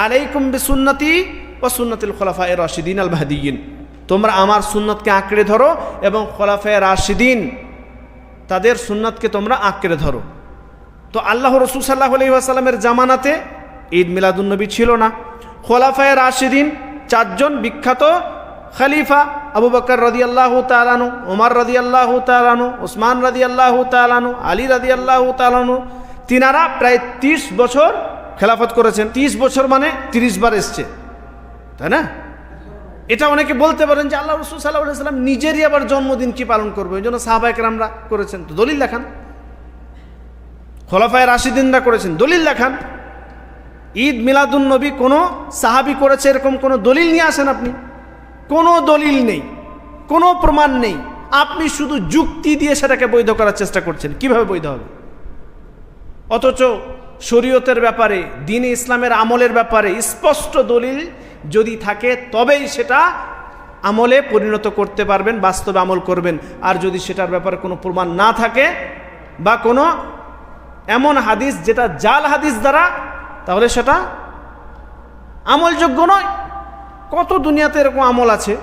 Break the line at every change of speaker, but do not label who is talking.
আলাইকুম বিসুন্নতি ওয়া সুন্নাতিল খুলাফায়ে রাশিদিন আল মাহদিয়িন, তোমরা আমার সুন্নতকে আঁকড়ে ধরো এবং খুলাফায়ে রাশিদিন তাদের সুন্নতকে তোমরা আঁকড়ে ধরো। তো আল্লাহ রাসূল সাল্লাল্লাহু আলাইহি ওয়াসাল্লামের জামানাতে ঈদ মিলাদুন্নবী ছিল না। খুলাফায়ে রাশিদিন চারজন বিখ্যাত খলিফা, আবু বকর রাদিয়াল্লাহু তাআলা আনহু, ওমর রাদিয়াল্লাহু তাআলা আনহু, ওসমান রাদিয়াল্লাহু তাআলা আনহু, আলী রাদিয়াল্লাহু তাআলা আনহু, তিনারা প্রায় 30 বছর খেলাফত করেছেন। 30 বছর মানে 30 বার এসছে, তাই না? এটা অনেকে বলতে পারেন যে আল্লাহ রাসূল সাল্লাল্লাহু আলাইহি ওয়াসাল্লাম নিজেরই আবার জন্মদিন কি পালন করবে, এই জন্য সাহাবায়ে কেরামরা করেছেন। তো দলিল দেখান। খোলাফায়ে রাশিদিনরা করেছেন, দলিল দেখান। ঈদ মিলাদুন্নবী কোনো সাহাবী করেছে এরকম কোনো দলিল নিয়ে আসেন আপনি। কোনো দলিল নেই, কোনো প্রমাণ নেই, আপনি শুধু যুক্তি দিয়ে সেটাকে বৈধ করার চেষ্টা করছেন। কিভাবে বৈধ হবে? অথচ শরীয়তের ব্যাপারে, দ্বীন ইসলামের আমলের ব্যাপারে স্পষ্ট দলিল যদি থাকে তবেই সেটা আমলে পরিণত করতে পারবেন, বাস্তবে আমল করবেন। আর যদি সেটার ব্যাপারে কোনো প্রমাণ না থাকে বা কোনো এমন হাদিস যেটা জাল হাদিস দ্বারা, তাহলে সেটা আমলযোগ্য নয়। কত দুনিয়াতে এরকম আমল আছে